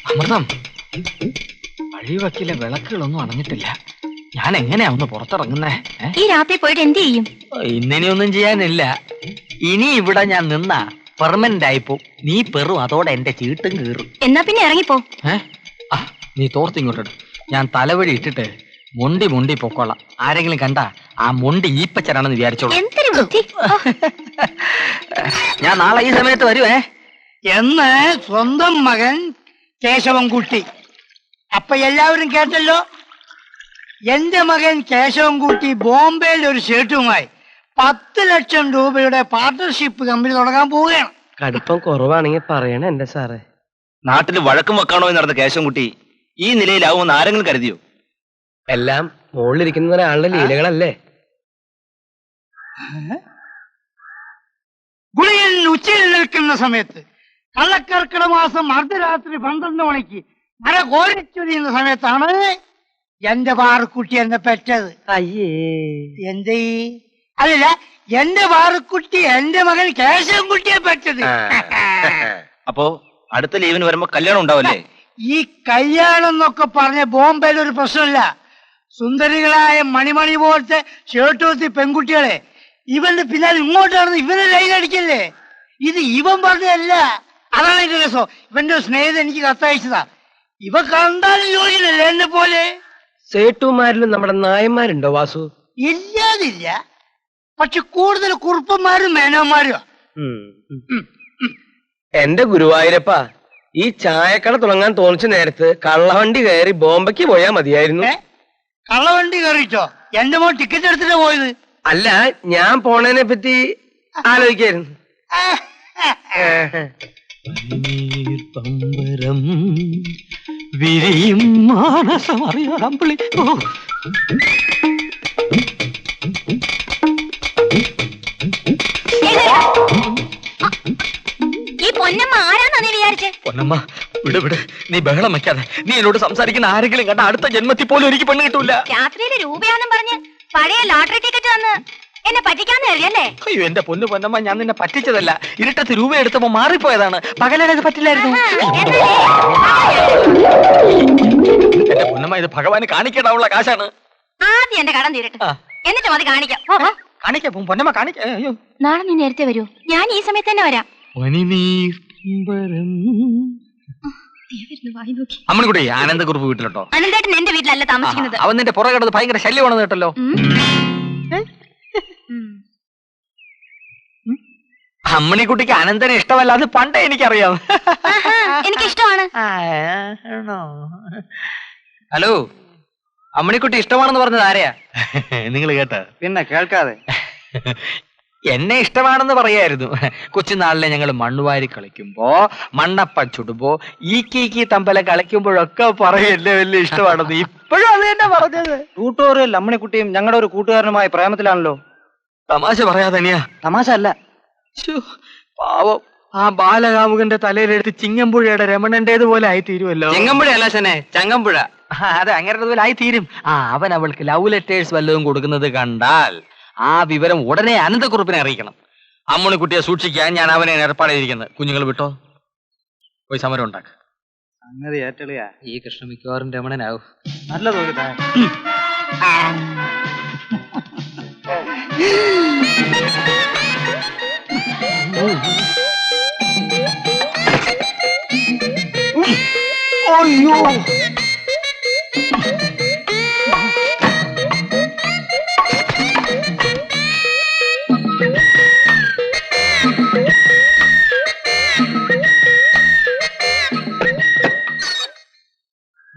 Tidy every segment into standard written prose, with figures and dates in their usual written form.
അമൃതം, വഴിവക്കിലെ വിളക്കുകളൊന്നും അണഞ്ഞിട്ടില്ല. ഞാൻ എങ്ങനെയാ ഒന്ന് പുറത്തിറങ്ങുന്നേ? ഈ രാത്രി പോയിട്ട് എന്ത് ചെയ്യും? ഇന്നിനിയൊന്നും ചെയ്യാനില്ല. ഇനി ഇവിടെ ഞാൻ നിന്നാ പെർമനന്റ് ആയിപ്പോ. നീ പെറും, അതോടെ എന്റെ ചീട്ടും കീറും. എന്നാ പിന്നെ ഇറങ്ങിപ്പോ. നീ തോർത്തിങ്ങോട്ടെടു. ഞാൻ തലവഴി ഇട്ടിട്ട് മുണ്ടി പൊക്കോളാം. ആരെങ്കിലും കണ്ടാ ആ മുണ്ടി ഈപ്പച്ചനാണെന്ന് വിചാരിച്ചോളൂ. എന്തൊരു ബുദ്ധി. ഞാൻ നാളെ ഈ സമയത്ത് വരുവേ എന്ന് സ്വന്തം മകൻ കേശവൻകുട്ടി. അപ്പൊ എല്ലാവരും കേട്ടല്ലോ, എന്റെ മകൻ കേശവൻകുട്ടി ബോംബെയിൽ ഒരു ഷേട്ടുമായി 10 ലക്ഷം രൂപയുടെ പാർട്ണർഷിപ്പ് കമ്പനി തുടങ്ങാൻ പോവുകയാണ്. കടുപ്പം കുറവാണെങ്കിൽ പറയണേ എന്റെ സാറേ. നാട്ടിൽ വഴക്കും വെക്കാണോ എന്ന് നടന്ന കേശവൻകുട്ടി ഈ നിലയിലാവുമെന്ന് ആരെങ്കിലും കരുതിയോ? എല്ലാം മുകളിലിരിക്കുന്ന ഒരാളുടെ ലീലകളല്ലേ. ഗുളിയൻ ഉച്ചയിൽ നിൽക്കുന്ന സമയത്ത്, കള്ളക്കർക്കിട മാസം അർദ്ധരാത്രി 12 മണിക്ക് മഴ കോരിച്ചൊരിയുന്ന സമയത്താണ് എന്റെ പാറുക്കുട്ടി എന്നെ പെറ്റത്. അയ്യേ, എന്തേ? അല്ല, എന്റെ പാറുക്കുട്ടി എന്റെ മകൻ കേശവൻകുട്ടിയെ പെറ്റത്. അപ്പോ അടുത്ത ലീവിന് വരുമ്പോ കല്യാണം ഉണ്ടാവല്ലേ? ഈ കല്യാണം എന്നൊക്കെ പറഞ്ഞ ബോംബെയിൽ ഒരു പ്രശ്നമില്ല. സുന്ദരികളായ മണിമണി പോലത്തെ ഷേർട്ടൂത്തി പെൺകുട്ടികളെ ഇവന്റെ പിന്നാലെ ഇങ്ങോട്ടാണെന്ന് ഇവനെ ലൈൻ അടിക്കല്ലേ. ഇത് ഇവൻ പറഞ്ഞതല്ല. അതാണ് എന്റെ രസം. ഇവന്റെ സ്നേഹിതൻ എനിക്ക് കത്തയച്ചതാ. ഇവ കണ്ടാലും യോഗ്യനല്ലേ എന്നെ പോലെ. സേട്ടുമാരിലും നമ്മുടെ നായന്മാരുണ്ടോ വാസു? ഇല്ലാതില്ല, പക്ഷെ കൂടുതൽ കുറുപ്പന്മാരും മേനോന്മാരും. എന്റെ ഗുരുവായൂരപ്പ, ഈ ചായക്കട തുടങ്ങാൻ തോന്നിച്ച നേരത്ത് കള്ളവണ്ടി കയറി ബോംബെക്ക് പോയാ മതിയായിരുന്നു. കള്ളവണ്ടി കയറിച്ചോ? എന്റെ മോൻ ടിക്കറ്റ് എടുത്തിട്ട് പോയത്. അല്ല, ഞാൻ പോണതിനെ പറ്റി ആലോചിക്കായിരുന്നു. പമ്പരം വിരിയും മാനസം അറിയാമ്പളി. ഈ പൊന്നമ്മ ആരാന്നാ നീ വിചാരിച്ചേ? പൊന്നമ്മ, വിട്. നീ ബഹളം വെക്കാതെ. നീ എന്നോട് സംസാരിക്കുന്ന ആരെങ്കിലും കണ്ട അടുത്ത ജന്മത്തിൽ പോലും എനിക്ക് പെണ്ണ് കിട്ടൂല. രാത്രിയില് രൂപയാന്നും പറഞ്ഞ് പഴയ ലോട്ടറി ടിക്കറ്റ് തന്ന് എന്നെ പറ്റിക്കാന്ന് കരുതിയല്ലേ? അയ്യോ, എന്റെ പൊന്നമ്മ, ഞാൻ നിന്നെ പറ്റിച്ചതല്ല. ഇരുട്ടത്ത് രൂപ എടുത്തപ്പോ മാറിപ്പോയതാണ്. പകലത് പറ്റില്ലായിരുന്നു. എന്റെ പൊന്നമ്മ, ഇത് ഭഗവാന് കാണിക്കാനുള്ള കാശാണ്. ആദ്യം എന്റെ കടം തീരട്ടെ, എന്നിട്ട് മതി കാണിക്കാം. കാണിക്കാം പൊന്നമ്മ, കാണിക്കാം. അയ്യോ, നാളെ നീ നേരത്തെ വരൂ. ഞാൻ ഈ സമയത്ത് തന്നെ വരാം. അമ്മണിക്കുട്ടി, ആനന്ദക്കുറുപ്പ് വീട്ടിലോട്ടോ? അനന്തേട്ടൻ എന്റെ വീട്ടിലല്ല താമസിക്കുന്നത്. അവൻ നിന്റെ പുറകെ കിടന്ന് ഭയങ്കര ശല്യമാണെന്ന് കേട്ടല്ലോ. അമ്മണിക്കുട്ടിക്ക് അനന്തനെ ഇഷ്ടമല്ല, അത് പണ്ടേ എനിക്കറിയാം. എനിക്ക് ഇഷ്ടമാണ്. ഹലോ, അമ്മണിക്കുട്ടി ഇഷ്ടമാണെന്ന് പറഞ്ഞത് ആരെയാ? നിങ്ങൾ കേട്ട? പിന്നെ കേൾക്കാതെ. എന്നെ ഇഷ്ടമാണെന്ന് പറയായിരുന്നു. കൊച്ചുനാളിലെ ഞങ്ങൾ മണ്ണുവാരി കളിക്കുമ്പോ, മണ്ണപ്പ ചുടുമ്പോ, ഈ തമ്പല കളിക്കുമ്പോഴൊക്കെ പറയും എന്നെ വലിയ ഇഷ്ടമാണെന്ന്. ഇപ്പോഴും അത് തന്നെ പറഞ്ഞത്. ട്യൂട്ടോറിയൽ അമ്മണിക്കുട്ടിയും ഞങ്ങളുടെ ഒരു കൂട്ടുകാരനുമായ പ്രേമത്തിലാണല്ലോ. തമാശ പറയാതനിയാ. തമാശ അല്ല. പാവം, ആ ബാലകാമുകന്റെ തലയിലെടുത്ത് ചിങ്ങമ്പുഴയുടെ രമണന്റേതുപോലെ ആയി തീരുമല്ലോ. ചെങ്ങമ്പുഴ അല്ല ശനെ, ചങ്ങമ്പുഴ. അതെ, അങ്ങനെ ആയി തീരും. അവൻ അവൾക്ക് ലവ് ലെറ്റേഴ്സ് വല്ലതും കൊടുക്കുന്നത് കണ്ടാൽ ആ വിവരം ഉടനെ അനന്തക്കുറുപ്പിനെ അറിയിക്കണം. അമ്മണിക്കുട്ടിയെ സൂക്ഷിക്കാൻ ഞാൻ അവനെ ഏർപ്പാട് ചെയ്തിരിക്കുന്നത്. കുഞ്ഞുങ്ങൾ വിട്ടോ, പോയി സമരം ഉണ്ടാക്ക. സംഗതി ഏറ്റളിയാ. ഈ കൃഷ്ണ മിക്കവാറും രമണനാവും. നല്ല തോന്നിട്ടാ. അയ്യോ,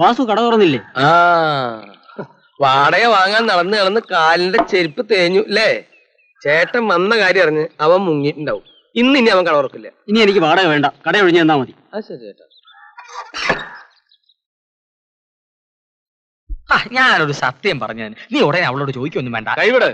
വാസു കട തുറന്നില്ലേ? വാടക വാങ്ങാൻ നടന്ന് കാലിന്റെ ചെരുപ്പ് തേഞ്ഞു അല്ലേ? ചേട്ടൻ വന്ന കാര്യം അറിഞ്ഞ് അവൻ മുങ്ങിയിട്ടുണ്ടാവും. ഇനി അവൻ കട തുറക്കില്ല. ഇനി എനിക്ക് വാടക വേണ്ട, കട ഒഴിഞ്ഞു തന്നാ മതി. അത് ശരി ചേട്ടാ. ഞാനൊരു സത്യം പറഞ്ഞു. നീ ഉടനെ അവളോട് ചോദിക്കൊന്നും വേണ്ട. കൈവിട്.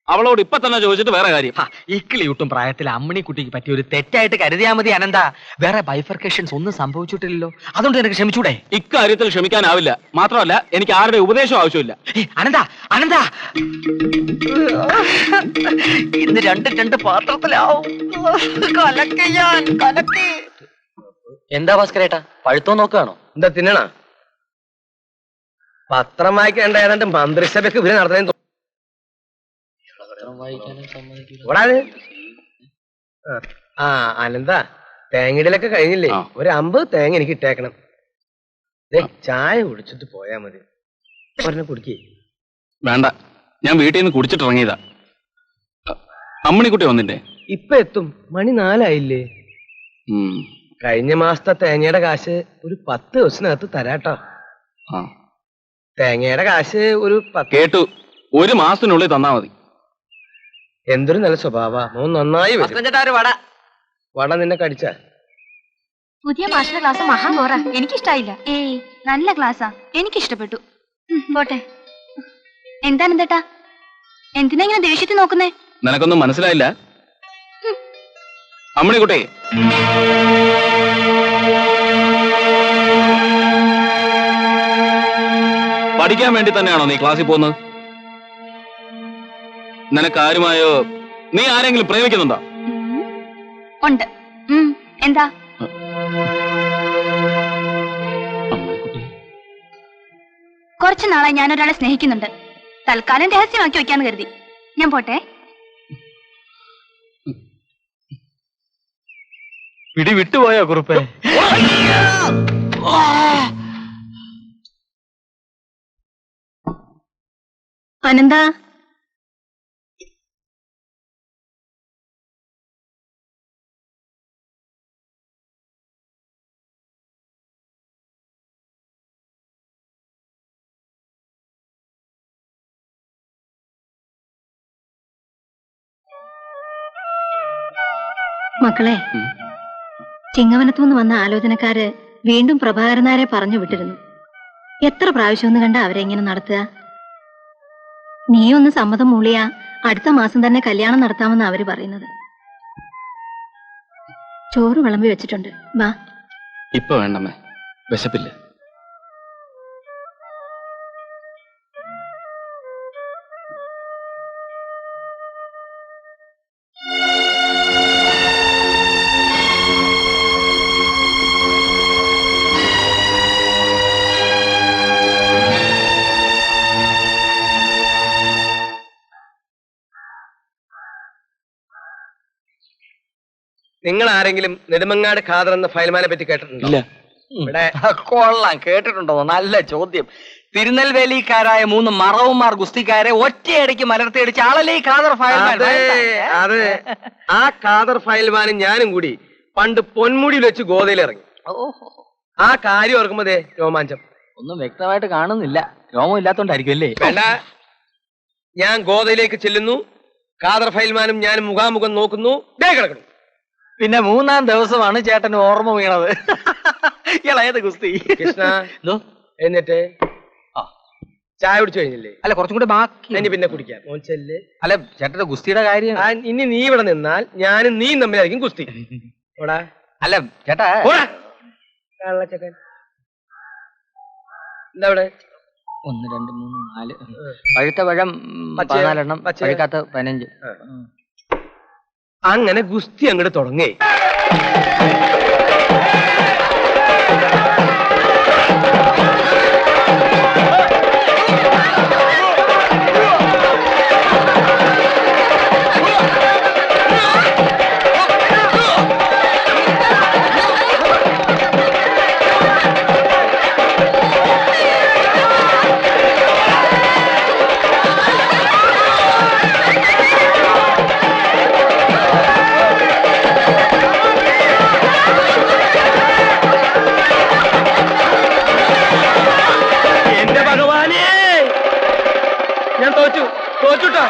അവളോട് ഇപ്പൊ തന്നെ ചോദിച്ചിട്ട് വേറെ കാര്യം. ഇക്കിളിയൂട്ടും പ്രായത്തിൽ അമ്മണിക്കുട്ടിക്ക് പറ്റിയ ഒരു തെറ്റായിട്ട് കരുതിയാ മതി അനന്ത. വേറെ ബൈഫർക്കേഷൻസ് ഒന്നും സംഭവിച്ചിട്ടില്ലല്ലോ. അതുകൊണ്ട് എനിക്ക് ക്ഷമിച്ചൂടെ? ഇക്കാര്യത്തിൽ ക്ഷമിക്കാനാവില്ല. മാത്രമല്ല, എനിക്ക് ആരുടെ ഉപദേശവും ആവശ്യമില്ല. അനന്ത ഇന്ന് രണ്ട് പാത്രത്തിലാവും. എന്താ ഭാസ്കരേട്ടാ പഴുത്തോ നോക്കുകയാണോ? എന്താ തിന്നണ? പത്രം വായിക്കേണ്ട ഏതാണ്ട് മന്ത്രിസഭയ്ക്ക് ഇവര് നടത്തുന്ന ആ അനന്താ, തേങ്ങയിടലൊക്കെ കഴിഞ്ഞില്ലേ? ഒരു 50 തേങ്ങ എനിക്ക് ഇട്ടേക്കണം. ചായ കുടിച്ചിട്ട് പോയാ മതി. ഒരെണ്ണം കുടിക്കേ. വേണ്ട, ഞാൻ വീട്ടിൽ നിന്ന് കുടിച്ചിട്ടിറങ്ങിയതാ. അമ്മണിക്കുട്ടി വന്നില്ലേ? ഇപ്പൊ എത്തും. മണി 4 ആയില്ലേ? കഴിഞ്ഞ മാസത്തെ തേങ്ങയുടെ കാശ് ഒരു 10 ദിവസത്തിനകത്ത് തരാട്ടോ. തേങ്ങയുടെ കാശ് ഒരു 10. കേട്ടു, ഒരു മാസത്തിനുള്ളിൽ തന്നാ മതി. എന്തൊരു നല്ല സ്വഭാവ. മോൻ നന്നായി വരും. വട നിന്നെ കടിച്ച പുതിയ മാഷിന്റെ ക്ലാസ് മഹാഘോറ. എനിക്കിഷ്ടായില്ല. ഏയ് നല്ല ക്ലാസ്സാ, എനിക്കിഷ്ടപ്പെട്ടു. പോട്ടെ. എന്താണെന്തേട്ടാ, എന്തിനാ ഇങ്ങനെ ദേഷ്യത്തിൽ നോക്കുന്നേ? നിനക്കൊന്നും മനസ്സിലായില്ല അമ്മണിക്കുട്ടി. പഠിക്കാൻ വേണ്ടി തന്നെയാണോ നീ ക്ലാസ്സിൽ പോകുന്നത്? നിനക്കാരുമായോ നീ ആരെങ്കിലും പ്രേമിക്കുന്നുണ്ടോ? ഉണ്ട്. എന്താ? കുറച്ചു നാളായി ഞാൻ ഒരാളെ സ്നേഹിക്കുന്നുണ്ട്. തൽക്കാലം രഹസ്യമാക്കി വെക്കാന്ന് കരുതി. ഞാൻ പോട്ടെ. പിടി വിട്ടുപോയോ കുറുപ്പേ? അനന്ത, മക്കളെ, ചിങ്ങവനത്തുനിന്ന് വന്ന ആലോചനക്കാര് വീണ്ടും പ്രഭാകരനാരെ പറഞ്ഞു വിട്ടിരുന്നു. എത്ര പ്രാവശ്യം ഒന്ന് കണ്ട അവരെ ഇങ്ങനെ നടത്തുക? നീ ഒന്ന് സമ്മതം മൂളിയാ അടുത്ത മാസം തന്നെ കല്യാണം നടത്താമെന്ന് അവര് പറയുന്നത്. ചോറ് വിളമ്പി വെച്ചിട്ടുണ്ട്, വാ. ഇപ്പൊ വേണ്ടമ്മേ, വിശപ്പില്ല. നിങ്ങൾ ആരെങ്കിലും നെടുമങ്ങാട് ഖാദർ എന്ന ഫയൽമാനെ പറ്റി കേട്ടിട്ടുണ്ടോ? ഇവിടെ കൊള്ളാം, കേട്ടിട്ടുണ്ടോ? നല്ല ചോദ്യം. തിരുനെൽവേലിക്കാരായ 3 മറവന്മാർ ഗുസ്തിക്കാരെ ഒറ്റയടിക്ക് മലർത്തിയടിച്ച് ആളല്ലേ ഈ ഖാദർ ഫയൽമാൻ? അതെ, ആ ഖാദർ ഫയൽമാനും ഞാനും കൂടി പണ്ട് പൊന്മുടിയിൽ വെച്ച് ഗോതയിൽ ഇറങ്ങി. ആ കാര്യം ഓർക്കുമ്പോഴേ രോമാഞ്ചം. ഒന്നും വ്യക്തമായിട്ട് കാണുന്നില്ല. രോമം ഇല്ലാത്തോണ്ടായിരിക്കും അല്ലേ? വേണ്ട, ഞാൻ ഗോതയിലേക്ക് ചെല്ലുന്നു. ഖാദർ ഫയൽമാനും ഞാനും മുഖാമുഖം നോക്കുന്നു. ദേ കിടക്കുന്നു. പിന്നെ 3-ാം ദിവസമാണ് ചേട്ടന് ഓർമ്മ വീണത്. ഇളയത് ഗുസ്തി. കൃഷ്ണ എന്നിട്ട് ചായ കുടിച്ചു കഴിഞ്ഞില്ലേ? അല്ല, കുറച്ചും കൂടെ ബാക്കി. ഇനി പിന്നെ കുടിക്കാം. മോൻചെല്ല്. അല്ല, ചേട്ടന്റെ ഗുസ്തിയുടെ കാര്യം. ഇനി നീ ഇവിടെ നിന്നാൽ ഞാനും നീയും തമ്മിലായിരിക്കും ഗുസ്തി. ഓടാ. അല്ല ചേട്ടാ, കള്ളച്ചക്കൻ എന്താ ഇവിടെ? 1 2 3 4 പഴുത്ത പഴം 14 എണ്ണം, പഴുക്കാത്ത 15. അങ്ങനെ ഗുസ്തി അങ്ങോട്ട് തുടങ്ങേ. തോറ്റുട്ടാ.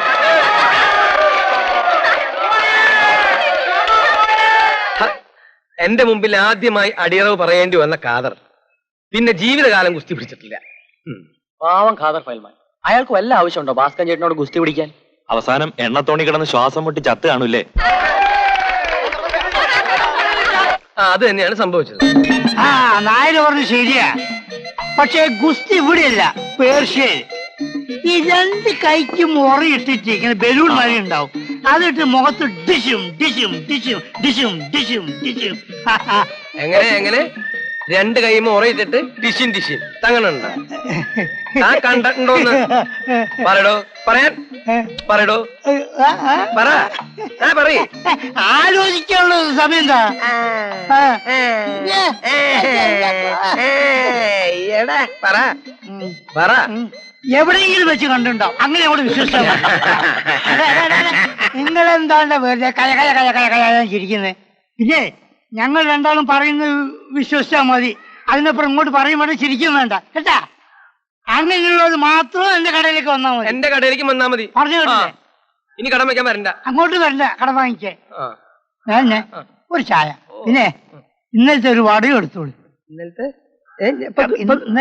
എന്റെ മുമ്പിൽ ആദ്യമായി അടിയറവ് പറയേണ്ടി വന്ന ഖാദർ പിന്നെ ജീവിതകാലം ഗുസ്തി പിടിച്ചിട്ടില്ല. പാവം ഖാദർ ഫയൽമാൻ. അയാൾക്ക് വല്ല ആവശ്യമുണ്ടോ ഭാസ്കരൻ ചേട്ടനോട് ഗുസ്തി പിടിക്കാൻ? അവസാനം എണ്ണത്തോണി കിടന്ന് ശ്വാസം മുട്ടി ചത്ത് കാണൂല്ലേ? അത് തന്നെയാണ് സംഭവിച്ചത്. നായര് പറഞ്ഞു ശരിയാ. പക്ഷേ ഗുസ്തി ഇവിടെയല്ല, പേർഷ്യയിൽ. ഈ 2 കൈക്കും ഉറയിട്ടിട്ട് ഇങ്ങനെ ബലൂൺ മഴ ഉണ്ടാവും. അതിട്ട് മുഖത്ത് ഡിഷും ഡിഷും ഡിഷും ഡിഷും ഡിഷും ഡിഷും എങ്ങനെ 2 കൈ മുറയിട്ടിട്ട് ടിഷിൻ ടിഷിൻ തങ്ങണുണ്ട താൻ കണ്ടിട്ടുണ്ടോന്ന് പറയടോ പറയടോ പറയേ ആലോചിക്കാനുള്ള സമയം എന്താ പറ എവിടെയെങ്കിലും വെച്ച് കണ്ടിട്ടുണ്ടാവും അങ്ങനെ അവിടെ വിശ്വസിച്ചാൽ നിങ്ങളെന്താണ്ട് വെറുതെ കയ കയ കയ കയ കയ ചിരിക്കുന്നത് പിന്നെ ഞങ്ങൾ രണ്ടാളും പറയുന്നത് വിശ്വസിച്ചാ മതി. അതിനപ്പുറം ഇങ്ങോട്ട് പറയുമ്പോൾ ചിരിക്കും വേണ്ട കേട്ടാ. അങ്ങനെയുള്ളത് മാത്രം എന്റെ കടയിലേക്ക് വന്നാൽ മതി. എന്റെ കടയിലേക്ക് വന്നാൽ മതി. പറഞ്ഞു കേട്ടില്ലേ? ഇനി കടം വയ്ക്കാൻ വരണ്ട. അങ്ങോട്ട് വരണ്ട കടം വാങ്ങിക്കേ. ഞാൻ ഒരു ചായ പിന്നെ ഇന്നലത്തെ ഒരു വടയും എടുത്തോളൂ. ഇന്നലത്തെ ഇന്നത്തെ